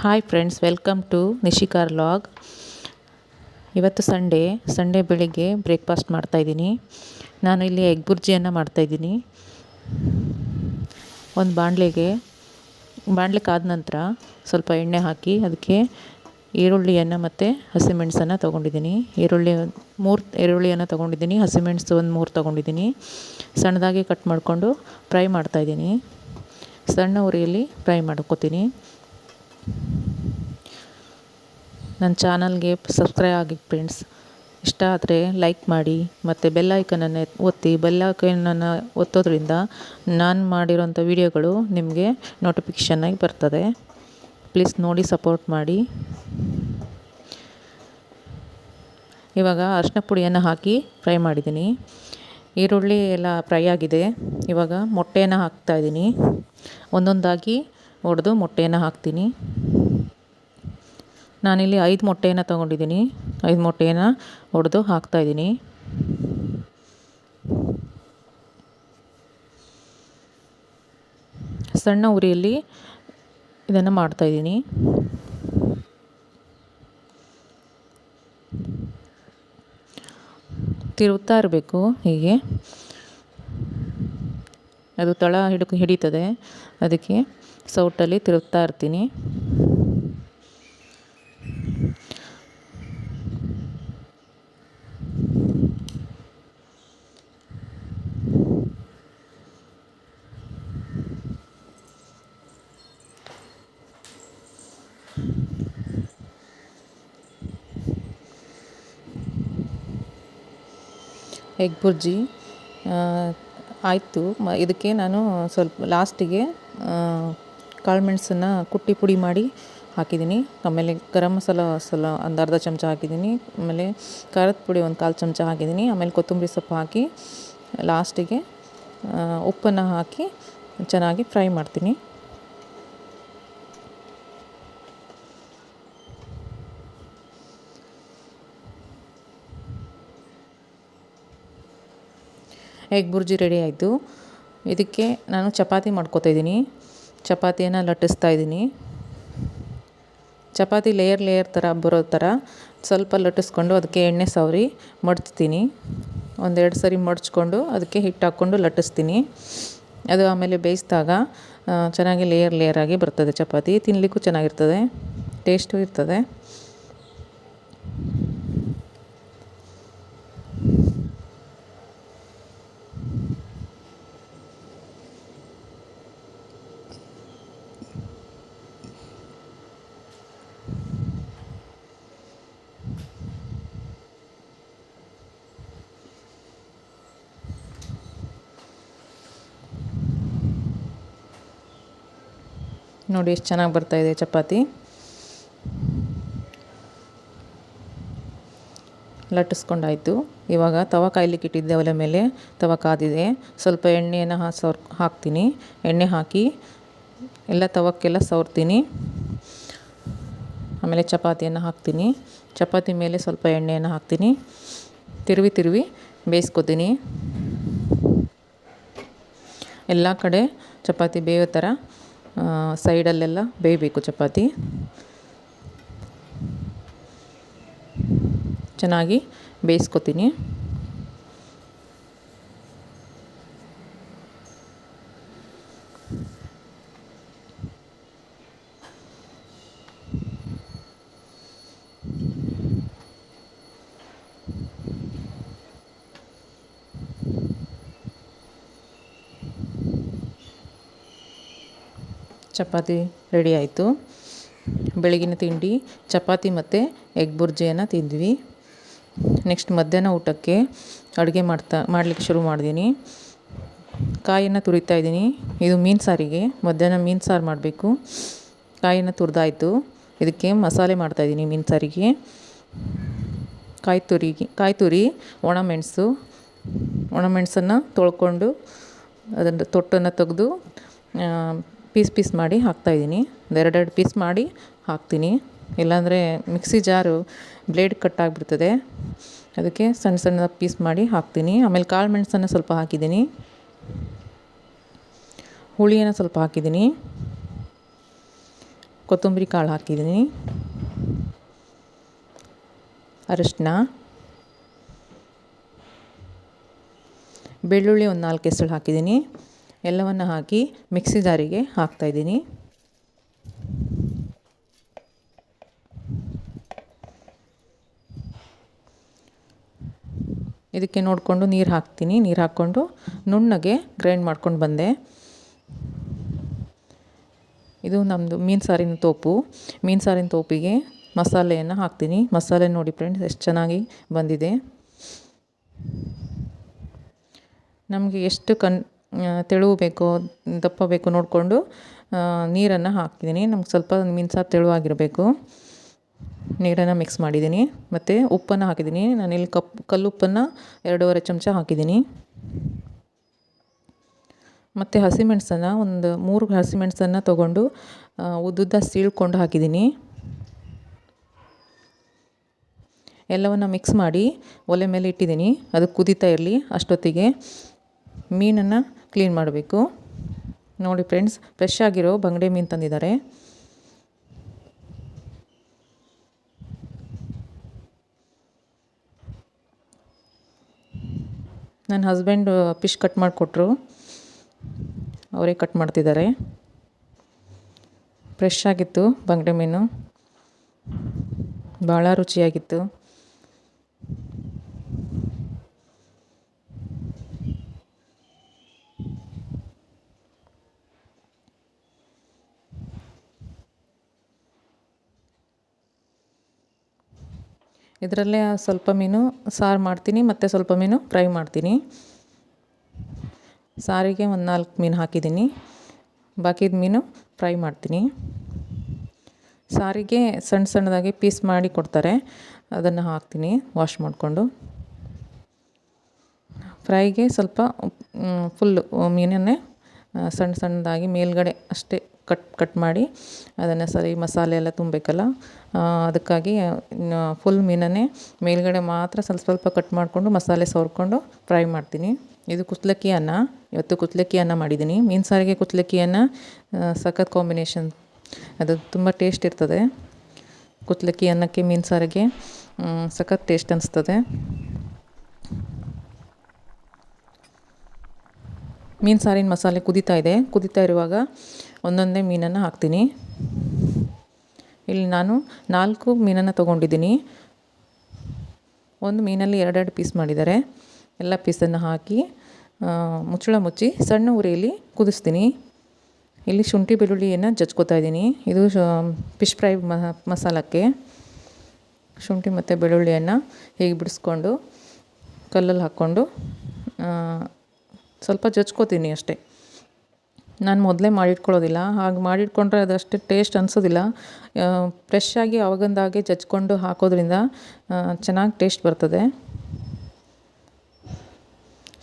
Hi friends, welcome to Nishikar log. ಇವತ್ತು Sunday ಬೆಳಿಗ್ಗೆ breakfast ಮಾಡ್ತಾಯಿದ್ದೀನಿ. ನಾನು ಇಲ್ಲಿ ಎಗ್ ಬುರ್ಜಿಯನ್ನು ಮಾಡ್ತಾಯಿದ್ದೀನಿ. ಒಂದು ಬಾಣಲೆ ಕಾದ ನಂತರ ಸ್ವಲ್ಪ ಎಣ್ಣೆ ಹಾಕಿ ಅದಕ್ಕೆ ಈರುಳ್ಳಿಯನ್ನು ಮತ್ತು ಹಸಿಮೆಣಸನ್ನು ತೊಗೊಂಡಿದ್ದೀನಿ. ಮೂರು ಈರುಳ್ಳಿಯನ್ನು ತೊಗೊಂಡಿದ್ದೀನಿ. ಹಸಿಮೆಣಸು ಒಂದು 3 ತೊಗೊಂಡಿದ್ದೀನಿ. ಸಣ್ಣದಾಗಿ ಕಟ್ ಮಾಡಿಕೊಂಡು ಫ್ರೈ ಮಾಡ್ತಾಯಿದ್ದೀನಿ. ಸಣ್ಣ ಉರಿಯಲ್ಲಿ ಫ್ರೈ ಮಾಡ್ಕೊತೀನಿ. ನನ್ನ ಚಾನಲ್ಗೆ ಸಬ್ಸ್ಕ್ರೈಬ್ ಆಗಿ ಫ್ರೆಂಡ್ಸ್. ಇಷ್ಟ ಆದರೆ ಲೈಕ್ ಮಾಡಿ ಮತ್ತು ಬೆಲ್ ಐಕನನ್ನು ಒತ್ತಿ. ಬೆಲ್ ಐಕನನ್ನು ಒತ್ತೋದ್ರಿಂದ ನಾನು ಮಾಡಿರೋಂಥ ವೀಡಿಯೋಗಳು ನಿಮಗೆ ನೋಟಿಫಿಕೇಷನ್ನಾಗಿ ಬರ್ತದೆ. ಪ್ಲೀಸ್ ನೋಡಿ ಸಪೋರ್ಟ್ ಮಾಡಿ. ಇವಾಗ ಅರಿಶಿನ ಪುಡಿಯನ್ನು ಹಾಕಿ ಫ್ರೈ ಮಾಡಿದ್ದೀನಿ. ಈರುಳ್ಳಿ ಎಲ್ಲ ಫ್ರೈ ಆಗಿದೆ. ಇವಾಗ ಮೊಟ್ಟೆಯನ್ನು ಹಾಕ್ತಾಯಿದ್ದೀನಿ. ಒಂದೊಂದಾಗಿ ಒಡೆದು ಮೊಟ್ಟೆಯನ್ನು ಹಾಕ್ತೀನಿ. ನಾನಿಲ್ಲಿ 5 ಮೊಟ್ಟೆಯನ್ನು ತೊಗೊಂಡಿದ್ದೀನಿ. 5 ಮೊಟ್ಟೆಯನ್ನು ಒಡೆದು ಹಾಕ್ತಾಯಿದ್ದೀನಿ. ಸಣ್ಣ ಉರಿಯಲ್ಲಿ ಇದನ್ನು ಮಾಡ್ತಾಯಿದ್ದೀನಿ. ತಿರುಗ್ತಾ ಇರಬೇಕು. ಹೀಗೆ ಅದು ತಳ ಹಿಡಿತದೆ. ಅದಕ್ಕೆ ಸೌಟಲ್ಲಿ ತಿರುಗ್ತಾ ಇರ್ತೀನಿ. ಎಗ್ ಬುರ್ಜಿ ಆಯಿತು. ಇದಕ್ಕೆ ನಾನು ಸ್ವಲ್ಪ ಲಾಸ್ಟಿಗೆ ಕಾಳು ಮೆಣಸನ್ನು ಕುಟ್ಟಿ ಪುಡಿ ಮಾಡಿ ಹಾಕಿದ್ದೀನಿ. ಆಮೇಲೆ ಗರಂ ಮಸಾಲ ಒಂದು ಅರ್ಧ ಚಮಚ ಹಾಕಿದ್ದೀನಿ. ಆಮೇಲೆ ಖಾರದ ಪುಡಿ ಒಂದು 1/4 ಚಮಚ ಹಾಕಿದ್ದೀನಿ. ಆಮೇಲೆ ಕೊತ್ತಂಬರಿ ಸೊಪ್ಪು ಹಾಕಿ ಲಾಸ್ಟಿಗೆ ಉಪ್ಪನ್ನು ಹಾಕಿ ಚೆನ್ನಾಗಿ ಫ್ರೈ ಮಾಡ್ತೀನಿ. ಎಗ್ ಬುರ್ಜಿ ರೆಡಿ ಆಯಿತು. ಇದಕ್ಕೆ ನಾನು ಚಪಾತಿ ಮಾಡ್ಕೊತಾಯಿದ್ದೀನಿ. ಚಪಾತಿಯನ್ನು ಲಟ್ಟಿಸ್ತಾ ಇದ್ದೀನಿ. ಚಪಾತಿ ಲೇಯರ್ ಥರ ಬರೋ ಥರ ಸ್ವಲ್ಪ ಲಟ್ಟಿಸ್ಕೊಂಡು ಅದಕ್ಕೆ ಎಣ್ಣೆ ಸವರಿ ಮಡ್ಚ್ತೀನಿ. 1-2 ಸರಿ ಮಡ್ಚ್ಕೊಂಡು ಅದಕ್ಕೆ ಹಿಟ್ಟು ಹಾಕ್ಕೊಂಡು ಲಟ್ಟಿಸ್ತೀನಿ. ಅದು ಆಮೇಲೆ ಬೇಯಿಸಿದಾಗ ಚೆನ್ನಾಗಿ ಲೇಯರ್ ಆಗಿ ಬರ್ತದೆ. ಚಪಾತಿ ತಿನ್ನಲಿಕ್ಕೂ ಚೆನ್ನಾಗಿರ್ತದೆ, ಟೇಸ್ಟು ಇರ್ತದೆ. ನೋಡಿ ಎಷ್ಟು ಚೆನ್ನಾಗಿ ಬರ್ತಾಯಿದೆ ಚಪಾತಿ. ಲಟ್ಟಿಸ್ಕೊಂಡಾಯಿತು. ಇವಾಗ ತವ ಕಾಯ್ಲಿಕ್ಕೆ ಇಟ್ಟಿದ್ದೆ. ಒಲೆ ಮೇಲೆ ತವ ಕಾದಿದೆ. ಸ್ವಲ್ಪ ಎಣ್ಣೆಯನ್ನು ಹಾಕ್ತೀನಿ. ಎಣ್ಣೆ ಹಾಕಿ ಎಲ್ಲ ತವಕ್ಕೆಲ್ಲ ಸವರ್ತೀನಿ. ಆಮೇಲೆ ಚಪಾತಿಯನ್ನು ಹಾಕ್ತೀನಿ. ಚಪಾತಿ ಮೇಲೆ ಸ್ವಲ್ಪ ಎಣ್ಣೆಯನ್ನು ಹಾಕ್ತೀನಿ. ತಿರುವಿ ಬೇಯಿಸ್ಕೊತೀನಿ. ಎಲ್ಲ ಕಡೆ ಚಪಾತಿ ಬೇಯೋ ಥರ ಸೈಡಲ್ಲೆಲ್ಲ ಬೇಯಬೇಕು. ಚಪಾತಿ ಚೆನ್ನಾಗಿ ಬೇಯಿಸ್ಕೊತೀನಿ. ಚಪಾತಿ ರೆಡಿ ಆಯಿತು. ಬೆಳಗಿನ ತಿಂಡಿ ಚಪಾತಿ ಮತ್ತು ಎಗ್ ಬುರ್ಜಿಯನ್ನು ತಿಂದ್ವಿ. ನೆಕ್ಸ್ಟ್ ಮಧ್ಯಾಹ್ನ ಊಟಕ್ಕೆ ಅಡುಗೆ ಮಾಡಲಿಕ್ಕೆ ಶುರು ಮಾಡಿದ್ದೀನಿ. ಕಾಯನ್ನು ತುರಿತಾ ಇದ್ದೀನಿ. ಇದು ಮೀನು ಸಾರಿಗೆ. ಮಧ್ಯಾಹ್ನ ಮೀನು ಸಾರು ಮಾಡಬೇಕು. ಕಾಯನ್ನು ತುರಿದಾಯಿತು. ಇದಕ್ಕೆ ಮಸಾಲೆ ಮಾಡ್ತಾಯಿದ್ದೀನಿ. ಮೀನು ಸಾರಿಗೆ ಕಾಯಿ ತುರಿ ಒಣಮೆಣಸನ್ನು ತೊಳ್ಕೊಂಡು ಅದನ್ನು ತೊಟ್ಟನ್ನು ತೆಗೆದು ಪೀಸ್ ಮಾಡಿ ಹಾಕ್ತಾಯಿದ್ದೀನಿ. 2 ಪೀಸ್ ಮಾಡಿ ಹಾಕ್ತೀನಿ. ಇಲ್ಲಾಂದರೆ ಮಿಕ್ಸಿ ಜಾರು ಬ್ಲೇಡ್ ಕಟ್ ಆಗಿಬಿಡ್ತದೆ. ಅದಕ್ಕೆ ಸಣ್ಣ ಪೀಸ್ ಮಾಡಿ ಹಾಕ್ತೀನಿ. ಆಮೇಲೆ ಕಾಳು ಮೆಣಸನ್ನು ಸ್ವಲ್ಪ ಹಾಕಿದ್ದೀನಿ. ಹುಳಿಯನ್ನು ಸ್ವಲ್ಪ ಹಾಕಿದ್ದೀನಿ. ಕೊತ್ತಂಬರಿ ಕಾಳು ಹಾಕಿದ್ದೀನಿ, ಅರಿಶಿನ, ಬೆಳ್ಳುಳ್ಳಿ ಒಂದು 4 ಎಸಳು ಹಾಕಿದ್ದೀನಿ. ಎಲ್ಲವನ್ನು ಹಾಕಿ ಮಿಕ್ಸಿ ಜಾರಿಗೆ ಹಾಕ್ತಾಯಿದ್ದೀನಿ. ಇದಕ್ಕೆ ನೋಡಿಕೊಂಡು ನೀರು ಹಾಕ್ತೀನಿ. ನೀರು ಹಾಕ್ಕೊಂಡು ನುಣ್ಣಗೆ ಗ್ರೈಂಡ್ ಮಾಡ್ಕೊಂಡು ಬಂದೆ. ಇದು ನಮ್ಮದು ಮೀನು ಸಾರಿನ ತೋಪು. ಮೀನು ಸಾರಿನ ತೋಪಿಗೆ ಮಸಾಲೆಯನ್ನು ಹಾಕ್ತೀನಿ. ಮಸಾಲೆ ನೋಡಿ ಫ್ರೆಂಡ್ಸ್ ಎಷ್ಟು ಚೆನ್ನಾಗಿ ಬಂದಿದೆ. ನಮಗೆ ಎಷ್ಟು ತೆಳು ಬೇಕೋ ದಪ್ಪ ಬೇಕೋ ನೋಡಿಕೊಂಡು ನೀರನ್ನು ಹಾಕ್ತಿದ್ದೀನಿ. ನಮ್ಗೆ ಸ್ವಲ್ಪ ಮೀನು ಸಾರು ತೆಳುವಾಗಿರಬೇಕು. ನೀರನ್ನು ಮಿಕ್ಸ್ ಮಾಡಿದ್ದೀನಿ. ಮತ್ತು ಉಪ್ಪನ್ನು ಹಾಕಿದ್ದೀನಿ. ನಾನಿಲ್ಲಿ ಕಲ್ಲುಪ್ಪನ್ನು 2.5 ಚಮಚ ಹಾಕಿದ್ದೀನಿ. ಮತ್ತು ಹಸಿಮೆಣಸನ್ನು ಒಂದು 3 ಹಸಿಮೆಣಸನ್ನು ತೊಗೊಂಡು ಉದ್ದುದ್ದ ಸೀಳ್ಕೊಂಡು ಹಾಕಿದ್ದೀನಿ. ಎಲ್ಲವನ್ನು ಮಿಕ್ಸ್ ಮಾಡಿ ಒಲೆ ಮೇಲೆ ಇಟ್ಟಿದ್ದೀನಿ. ಅದು ಕುದೀತಾ ಇರಲಿ. ಅಷ್ಟೊತ್ತಿಗೆ ಮೀನನ್ನು ಕ್ಲೀನ್ ಮಾಡಬೇಕು. ನೋಡಿ ಫ್ರೆಂಡ್ಸ್, ಫ್ರೆಶ್ ಆಗಿರೋ ಬಂಗಡೆ ಮೀನು ತಂದಿದ್ದಾರೆ. ನನ್ನ ಹಸ್ಬೆಂಡ್ ಫಿಶ್ ಕಟ್ ಮಾಡಿಕೊಟ್ರು, ಅವರೇ ಕಟ್ ಮಾಡ್ತಿದ್ದಾರೆ. ಫ್ರೆಶ್ ಆಗಿತ್ತು ಬಂಗಡೆ ಮೀನು, ಭಾಳ ರುಚಿಯಾಗಿತ್ತು. ಇದರಲ್ಲೇ ಸ್ವಲ್ಪ ಮೀನು ಸಾರು ಮಾಡ್ತೀನಿ ಮತ್ತು ಸ್ವಲ್ಪ ಮೀನು ಫ್ರೈ ಮಾಡ್ತೀನಿ. ಸಾರಿಗೆ ಒಂದು 4 ಮೀನು ಹಾಕಿದ್ದೀನಿ. ಬಾಕಿದ ಮೀನು ಫ್ರೈ ಮಾಡ್ತೀನಿ. ಸಾರಿಗೆ ಸಣ್ಣ ಸಣ್ಣದಾಗಿ ಪೀಸ್ ಮಾಡಿ ಕೊಡ್ತಾರೆ, ಅದನ್ನು ಹಾಕ್ತೀನಿ ವಾಶ್ ಮಾಡಿಕೊಂಡು. ಫ್ರೈಗೆ ಸ್ವಲ್ಪ ಫುಲ್ಲು ಮೀನನ್ನೇ ಸಣ್ಣ ಸಣ್ಣದಾಗಿ ಮೇಲ್ಗಡೆ ಅಷ್ಟೇ ಕಟ್ ಮಾಡಿ ಅದನ್ನು ಸರಿ ಮಸಾಲೆ ಎಲ್ಲ ತುಂಬಬೇಕಲ್ಲ, ಅದಕ್ಕಾಗಿ ಫುಲ್ ಮೀನನ್ನೇ ಮೇಲ್ಗಡೆ ಮಾತ್ರ ಸ್ವಲ್ಪ ಕಟ್ ಮಾಡಿಕೊಂಡು ಮಸಾಲೆ ಸವರ್ಕೊಂಡು ಫ್ರೈ ಮಾಡ್ತೀನಿ. ಇದು ಕುಚ್ಚಲಕ್ಕಿ ಅನ್ನ. ಇವತ್ತು ಕುಚ್ಚಲಕ್ಕಿ ಅನ್ನ ಮಾಡಿದ್ದೀನಿ. ಮೀನು ಸಾರಿಗೆ ಕುಚ್ಚಲಕ್ಕಿ ಅನ್ನ ಸಖತ್ ಕಾಂಬಿನೇಷನ್. ಅದು ತುಂಬ ಟೇಸ್ಟ್ ಇರ್ತದೆ. ಕುಚ್ಚಲಕ್ಕಿ ಅನ್ನಕ್ಕೆ ಮೀನು ಸಾರಿಗೆ ಸಖತ್ ಟೇಸ್ಟ್ ಅನಿಸ್ತದೆ. ಮೀನು ಸಾರಿನ ಮಸಾಲೆ ಕುದೀತಾ ಇರುವಾಗ ಒಂದೊಂದೇ ಮೀನನ್ನು ಹಾಕ್ತೀನಿ. ಇಲ್ಲಿ ನಾನು 4 ಮೀನನ್ನು ತೊಗೊಂಡಿದ್ದೀನಿ. ಒಂದು ಮೀನಲ್ಲಿ 2 ಪೀಸ್ ಮಾಡಿದ್ದಾರೆ. ಎಲ್ಲ ಪೀಸನ್ನು ಹಾಕಿ ಮುಚ್ಚಳ ಮುಚ್ಚಿ ಸಣ್ಣ ಉರಿಯಲ್ಲಿ ಕುದಿಸ್ತೀನಿ. ಇಲ್ಲಿ ಶುಂಠಿ ಬೆಳ್ಳುಳ್ಳಿಯನ್ನು ಜಜ್ಕೋತಾ ಇದ್ದೀನಿ. ಇದು ಫಿಶ್ ಫ್ರೈ ಮಸಾಲಕ್ಕೆ ಶುಂಠಿ ಮತ್ತು ಬೆಳ್ಳುಳ್ಳಿಯನ್ನು ಹೀಗೆ ಬಿಡಿಸ್ಕೊಂಡು ಕಲ್ಲಲ್ಲಿ ಹಾಕ್ಕೊಂಡು ಸ್ವಲ್ಪ ಜಜ್ಕೋತೀನಿ ಅಷ್ಟೇ. ನಾನು ಮೊದಲೇ ಮಾಡಿಟ್ಕೊಳ್ಳೋದಿಲ್ಲ. ಹಾಗೆ ಮಾಡಿಟ್ಕೊಂಡ್ರೆ ಅದಷ್ಟು ಟೇಸ್ಟ್ ಅನಿಸೋದಿಲ್ಲ. ಫ್ರೆಶ್ ಆಗಿ ಆವಾಗಿಂದಾಗೆ ಜಜ್ಕೊಂಡು ಹಾಕೋದ್ರಿಂದ ಚೆನ್ನಾಗಿ ಟೇಸ್ಟ್ ಬರ್ತದೆ.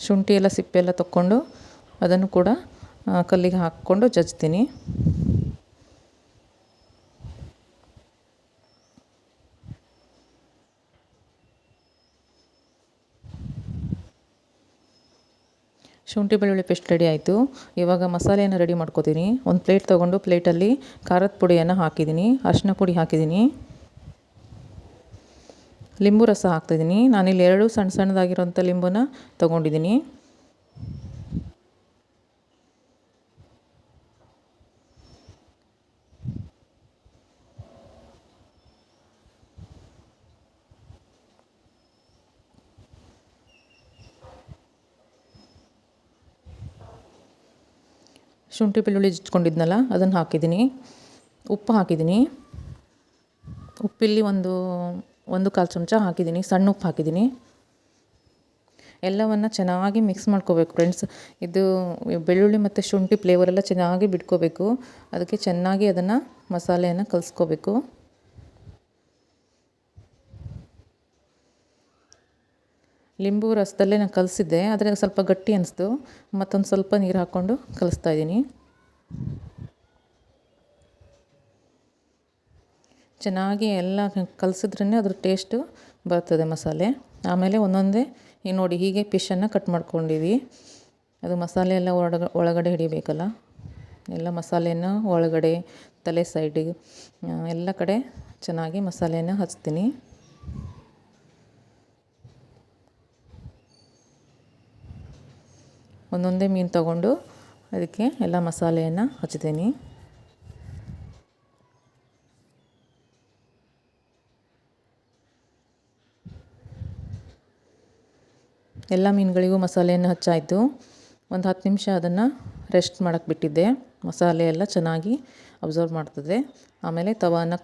ಶುಂಠಿ ಎಲ್ಲ ಸಿಪ್ಪೆ ಎಲ್ಲ ತಕ್ಕೊಂಡು ಅದನ್ನು ಕೂಡ ಕಲ್ಲಿಗೆ ಹಾಕ್ಕೊಂಡು ಜಜ್ತೀನಿ. ಶುಂಠಿ ಬೆಳ್ಳುಳ್ಳಿ ಪೇಸ್ಟ್ ರೆಡಿ ಆಯಿತು. ಇವಾಗ ಮಸಾಲೆಯನ್ನು ರೆಡಿ ಮಾಡ್ಕೋತೀನಿ. ಒಂದು ಪ್ಲೇಟ್ ತೊಗೊಂಡು ಪ್ಲೇಟಲ್ಲಿ ಖಾರದ ಪುಡಿಯನ್ನು ಹಾಕಿದ್ದೀನಿ, ಅರಿಶಿನ ಪುಡಿ ಹಾಕಿದ್ದೀನಿ, ಲಿಂಬು ರಸ ಹಾಕ್ತಿದ್ದೀನಿ. ನಾನಿಲ್ಲಿ 2 ಸಣ್ಣದಾಗಿರೋಂಥ ಲಿಂಬನ್ನ ತೊಗೊಂಡಿದ್ದೀನಿ. ಶುಂಠಿ ಬೆಳ್ಳುಳ್ಳಿ ಜಜ್ಕೊಂಡಿದ್ನಲ್ಲ ಅದನ್ನು ಹಾಕಿದ್ದೀನಿ. ಉಪ್ಪು ಹಾಕಿದ್ದೀನಿ. ಉಪ್ಪಿಲ್ಲಿ ಒಂದು 1/4 ಚಮಚ ಹಾಕಿದ್ದೀನಿ. ಸಣ್ಣ ಉಪ್ಪು ಹಾಕಿದ್ದೀನಿ. ಎಲ್ಲವನ್ನು ಚೆನ್ನಾಗಿ ಮಿಕ್ಸ್ ಮಾಡ್ಕೋಬೇಕು ಫ್ರೆಂಡ್ಸ್. ಇದು ಬೆಳ್ಳುಳ್ಳಿ ಮತ್ತು ಶುಂಠಿ ಫ್ಲೇವರೆಲ್ಲ ಚೆನ್ನಾಗಿ ಬಿಟ್ಕೋಬೇಕು. ಅದಕ್ಕೆ ಚೆನ್ನಾಗಿ ಅದನ್ನು ಮಸಾಲೆಯನ್ನು ಕಲಿಸ್ಕೋಬೇಕು. ಲಿಂಬು ರಸದಲ್ಲೇ ನಾನು ಕಲಿಸಿದ್ದೆ, ಆದರೆ ಸ್ವಲ್ಪ ಗಟ್ಟಿ ಅನಿಸ್ತು. ಮತ್ತೊಂದು ಸ್ವಲ್ಪ ನೀರು ಹಾಕ್ಕೊಂಡು ಕಲಿಸ್ತಾ ಇದ್ದೀನಿ. ಚೆನ್ನಾಗಿ ಎಲ್ಲ ಕಲಸಿದ್ರೇ ಅದ್ರ ಟೇಸ್ಟು ಬರ್ತದೆ ಮಸಾಲೆ. ಆಮೇಲೆ ಒಂದೊಂದೇ ನೋಡಿ ಹೀಗೆ ಫಿಶನ್ನು ಕಟ್ ಮಾಡ್ಕೊಂಡಿವಿ. ಅದು ಮಸಾಲೆ ಎಲ್ಲ ಒಳಗಡೆ ಹಿಡಿಬೇಕಲ್ಲ, ಎಲ್ಲ ಮಸಾಲೆಯನ್ನು ಒಳಗಡೆ ತಲೆ ಸೈಡಿಗೆ ಎಲ್ಲ ಕಡೆ ಚೆನ್ನಾಗಿ ಮಸಾಲೆಯನ್ನು ಹಚ್ತೀನಿ. ಒಂದೊಂದೇ ಮೀನು ತಗೊಂಡು ಅದಕ್ಕೆ ಎಲ್ಲ ಮಸಾಲೆಯನ್ನು ಹಚ್ತೀನಿ. ಎಲ್ಲ ಮೀನುಗಳಿಗೂ ಮಸಾಲೆಯನ್ನು ಹಚ್ಚಾಯಿತು. ಒಂದು 10 ನಿಮಿಷ ಅದನ್ನು ರೆಸ್ಟ್ ಮಾಡೋಕ್ಕೆ ಬಿಟ್ಟಿದ್ದೆ. ಮಸಾಲೆ ಎಲ್ಲ ಚೆನ್ನಾಗಿ ಅಬ್ಸರ್ವ್ ಮಾಡ್ತದೆ. ಆಮೇಲೆ ತವಾನ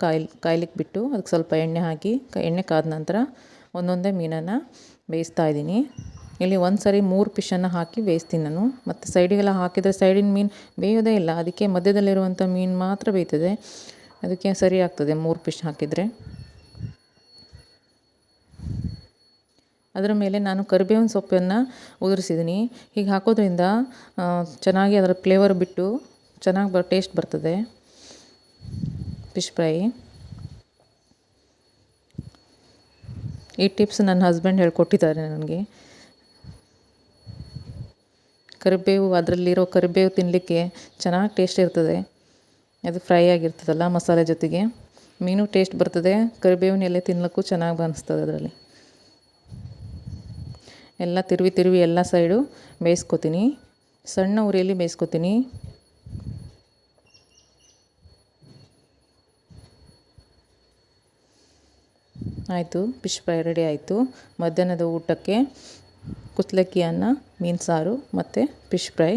ಕಾಯ್ಲಿಕ್ಕೆ ಬಿಟ್ಟು ಅದಕ್ಕೆ ಸ್ವಲ್ಪ ಎಣ್ಣೆ ಹಾಕಿ ಎಣ್ಣೆ ಕಾದ ನಂತರ ಒಂದೊಂದೇ ಮೀನನ್ನು ಬೇಯಿಸ್ತಾ ಇದ್ದೀನಿ. ಇಲ್ಲಿ ಒಂದು ಸರಿ 3 ಫಿಶನ್ನು ಹಾಕಿ ಬೇಯಿಸ್ತೀನಿ ನಾನು. ಮತ್ತು ಸೈಡಿಗೆಲ್ಲ ಹಾಕಿದರೆ ಸೈಡಿನ ಮೀನು ಬೇಯೋದೇ ಇಲ್ಲ. ಅದಕ್ಕೆ ಮಧ್ಯದಲ್ಲಿರುವಂಥ ಮೀನು ಮಾತ್ರ ಬೇಯ್ತದೆ. ಅದಕ್ಕೆ ಸರಿ ಆಗ್ತದೆ 3 ಫಿಶ್ ಹಾಕಿದರೆ. ಅದರ ಮೇಲೆ ನಾನು ಕರಿಬೇವಿನ ಸೊಪ್ಪನ್ನು ಉದುರಿಸಿದ್ದೀನಿ. ಹೀಗೆ ಹಾಕೋದ್ರಿಂದ ಚೆನ್ನಾಗಿ ಅದರ ಫ್ಲೇವರ್ ಬಿಟ್ಟು ಚೆನ್ನಾಗಿ ಟೇಸ್ಟ್ ಬರ್ತದೆ ಫಿಶ್ ಫ್ರೈ. ಈ ಟಿಪ್ಸ್ ನನ್ನ ಹಸ್ಬೆಂಡ್ ಹೇಳ್ಕೊಟ್ಟಿದ್ದಾರೆ ನನಗೆ. ಕರಿಬೇವು, ಅದರಲ್ಲಿರೋ ಕರಿಬೇವು ತಿನ್ನಲಿಕ್ಕೆ ಚೆನ್ನಾಗಿ ಟೇಸ್ಟ್ ಇರ್ತದೆ. ಅದು ಫ್ರೈ ಆಗಿರ್ತದಲ್ಲ ಮಸಾಲೆ ಜೊತೆಗೆ, ಮೀನು ಟೇಸ್ಟ್ ಬರ್ತದೆ. ಕರಿಬೇವಿನ ಎಲೆ ತಿನ್ನಲಿಕ್ಕೂ ಚೆನ್ನಾಗಿ ಅನಿಸ್ತದೆ. ಅದರಲ್ಲಿ ಎಲ್ಲ ತಿರುವಿ ಎಲ್ಲ ಸೈಡು ಬೇಯಿಸ್ಕೊತೀನಿ. ಸಣ್ಣ ಉರಿಯಲ್ಲಿ ಬೇಯಿಸ್ಕೊತೀನಿ. ಆಯಿತು, ಫಿಶ್ ಫ್ರೈ ರೆಡಿ ಆಯಿತು. ಮಧ್ಯಾಹ್ನದ ಊಟಕ್ಕೆ ಕುಚ್ಚಲಕ್ಕಿ ಅನ್ನ, ಮೀನು ಸಾರು ಮತ್ತು ಫಿಶ್ ಫ್ರೈ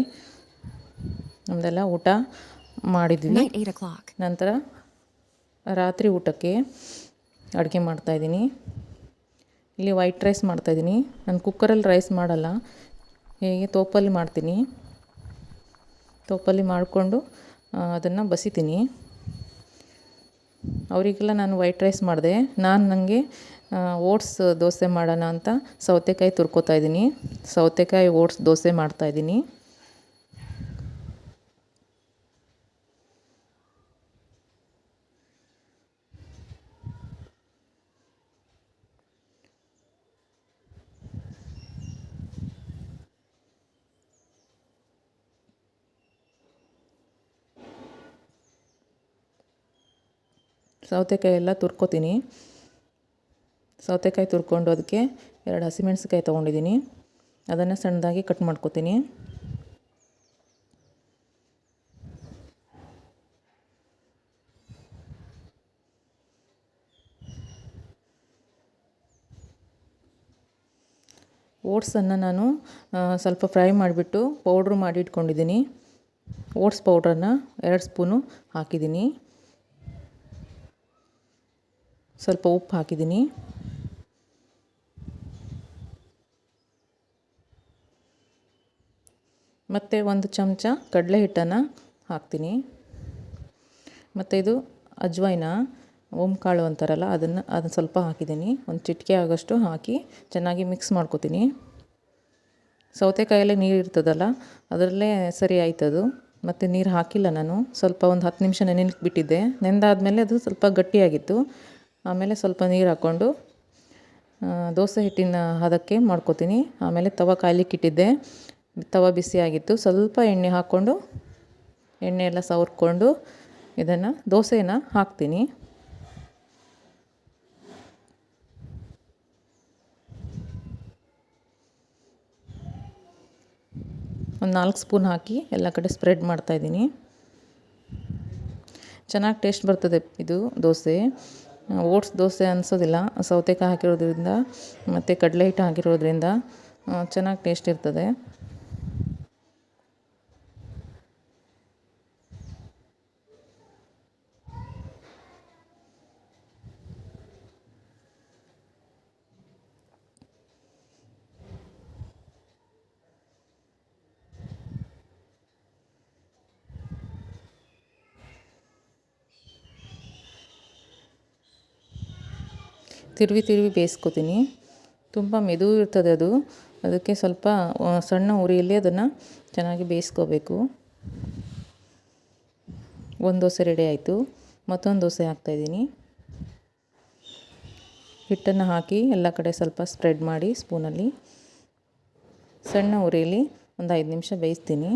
ನಮ್ಮದೆಲ್ಲ ಊಟ ಮಾಡಿದ್ವಿ. ನಂತರ ರಾತ್ರಿ ಊಟಕ್ಕೆ ಅಡುಗೆ ಮಾಡ್ತಾಯಿದ್ದೀನಿ. ಇಲ್ಲಿ ವೈಟ್ ರೈಸ್ ಮಾಡ್ತಾಯಿದ್ದೀನಿ. ನಾನು ಕುಕ್ಕರಲ್ಲಿ ರೈಸ್ ಮಾಡಲ್ಲ, ಹೀಗೆ ತೋಪಲ್ಲಿ ಮಾಡ್ತೀನಿ. ತೋಪಲ್ಲಿ ಮಾಡಿಕೊಂಡು ಅದನ್ನು ಬಸಿತೀನಿ. ಅವರಿಗೆಲ್ಲ ನಾನು ವೈಟ್ ರೈಸ್ ಮಾಡಿದೆ. ನನಗೆ ಓಟ್ಸ್ ದೋಸೆ ಮಾಡೋಣ ಅಂತ ಸೌತೆಕಾಯಿ ತುರ್ಕೋತಾಯಿದ್ದೀನಿ. ಸೌತೆಕಾಯಿ ಓಟ್ಸ್ ದೋಸೆ ಮಾಡ್ತಾಯಿದ್ದೀನಿ. ಸೌತೆಕಾಯಿ ಎಲ್ಲ ತುರ್ಕೋತೀನಿ. ಸೌತೆಕಾಯಿ ತುರ್ಕೊಂಡು ಅದಕ್ಕೆ 2 ಹಸಿಮೆಣಸಿಕಾಯಿ ತೊಗೊಂಡಿದ್ದೀನಿ. ಅದನ್ನು ಸಣ್ಣದಾಗಿ ಕಟ್ ಮಾಡ್ಕೋತೀನಿ. ಓಟ್ಸನ್ನು ನಾನು ಸ್ವಲ್ಪ ಫ್ರೈ ಮಾಡಿಬಿಟ್ಟು ಪೌಡ್ರ್ ಮಾಡಿ ಇಟ್ಕೊಂಡಿದ್ದೀನಿ. ಓಟ್ಸ್ ಪೌಡ್ರನ್ನು 2 ಸ್ಪೂನು ಹಾಕಿದ್ದೀನಿ. ಸ್ವಲ್ಪ ಉಪ್ಪು ಹಾಕಿದ್ದೀನಿ. ಮತ್ತು 1 ಚಮಚ ಕಡಲೆ ಹಿಟ್ಟನ್ನು ಹಾಕ್ತೀನಿ. ಮತ್ತು ಇದು ಅಜ್ವೈನ, ಓಂಕಾಳು ಅಂತಾರಲ್ಲ, ಅದನ್ನು ಸ್ವಲ್ಪ ಹಾಕಿದ್ದೀನಿ. 1 ಚಿಟಿಕೆ ಆಗೋಷ್ಟು ಹಾಕಿ ಚೆನ್ನಾಗಿ ಮಿಕ್ಸ್ ಮಾಡ್ಕೊತೀನಿ. ಸೌತೆಕಾಯಲ್ಲೇ ನೀರು ಇರ್ತದಲ್ಲ, ಅದರಲ್ಲೇ ಸರಿ ಆಯ್ತದು. ಮತ್ತು ನೀರು ಹಾಕಿಲ್ಲ ನಾನು. ಸ್ವಲ್ಪ ಒಂದು 10 ನಿಮಿಷ ನೆನೆಲಿಕ್ಕೆ ಬಿಟ್ಟಿದ್ದೆ. ನೆಂದಾದಮೇಲೆ ಅದು ಸ್ವಲ್ಪ ಗಟ್ಟಿಯಾಗಿತ್ತು. ಆಮೇಲೆ ಸ್ವಲ್ಪ ನೀರು ಹಾಕ್ಕೊಂಡು ದೋಸೆ ಹಿಟ್ಟಿನ ಹದಕ್ಕೆ ಮಾಡ್ಕೊತೀನಿ. ಆಮೇಲೆ ತವ ಕಾಯ್ಲಿಕ್ಕೆ ಇಟ್ಟಿದ್ದೆ. ತವ ಬಿಸಿಯಾಗಿತ್ತು. ಸ್ವಲ್ಪ ಎಣ್ಣೆ ಹಾಕ್ಕೊಂಡು ಎಣ್ಣೆ ಎಲ್ಲ ಸವರ್ಕೊಂಡು ಇದನ್ನು ದೋಸೆನ ಹಾಕ್ತೀನಿ. ಒಂದು 4 ಸ್ಪೂನ್ ಹಾಕಿ ಎಲ್ಲ ಕಡೆ ಸ್ಪ್ರೆಡ್ ಮಾಡ್ತಾಯಿದ್ದೀನಿ. ಚೆನ್ನಾಗಿ ಟೇಸ್ಟ್ ಬರ್ತದೆ ಇದು ದೋಸೆ. ಓಟ್ಸ್ ದೋಸೆ ಅನಿಸೋದಿಲ್ಲ, ಸೌತೆಕಾಯಿ ಹಾಕಿರೋದ್ರಿಂದ ಮತ್ತು ಕಡಲೆ ಹಿಟ್ಟು ಹಾಕಿರೋದ್ರಿಂದ ಚೆನ್ನಾಗಿ ಟೇಸ್ಟ್ ಇರ್ತದೆ. ತಿರುವಿ ಬೇಯಿಸ್ಕೊತೀನಿ. ತುಂಬ ಮೆದು ಇರ್ತದೆ ಅದು. ಅದಕ್ಕೆ ಸ್ವಲ್ಪ ಸಣ್ಣ ಉರಿಯಲ್ಲಿ ಅದನ್ನು ಚೆನ್ನಾಗಿ ಬೇಯಿಸ್ಕೋಬೇಕು. ಒಂದು ದೋಸೆ ರೆಡಿ ಆಯಿತು. ಮತ್ತೊಂದು ದೋಸೆ ಹಾಕ್ತಾಯಿದ್ದೀನಿ. ಹಿಟ್ಟನ್ನು ಹಾಕಿ ಎಲ್ಲ ಕಡೆ ಸ್ವಲ್ಪ ಸ್ಪ್ರೆಡ್ ಮಾಡಿ ಸ್ಪೂನಲ್ಲಿ ಸಣ್ಣ ಉರಿಯಲ್ಲಿ ಒಂದು 5 ನಿಮಿಷ ಬೇಯಿಸ್ತೀನಿ.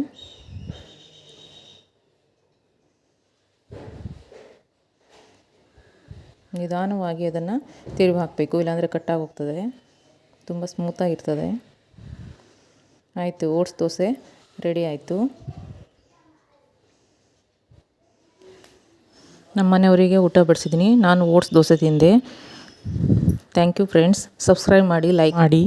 ನಿಧಾನವಾಗಿ ಅದನ್ನು ತಿರುವಿ ಹಾಕಬೇಕು, ಇಲ್ಲಾಂದರೆ ಕಟ್ಟಾಗಿ ಹೋಗ್ತದೆ. ತುಂಬ ಸ್ಮೂತಾಗಿರ್ತದೆ. ಆಯಿತು, ಓಟ್ಸ್ ದೋಸೆ ರೆಡಿ ಆಯಿತು. ನಮ್ಮ ಮನೆಯವರಿಗೆ ಊಟ ಬಡಿಸಿದ್ದೀನಿ. ನಾನು ಓಟ್ಸ್ ದೋಸೆ ತಿಂದೆ. Thank you friends. ಸಬ್ಸ್ಕ್ರೈಬ್ ಮಾಡಿ, ಲೈಕ್ ಮಾಡಿ.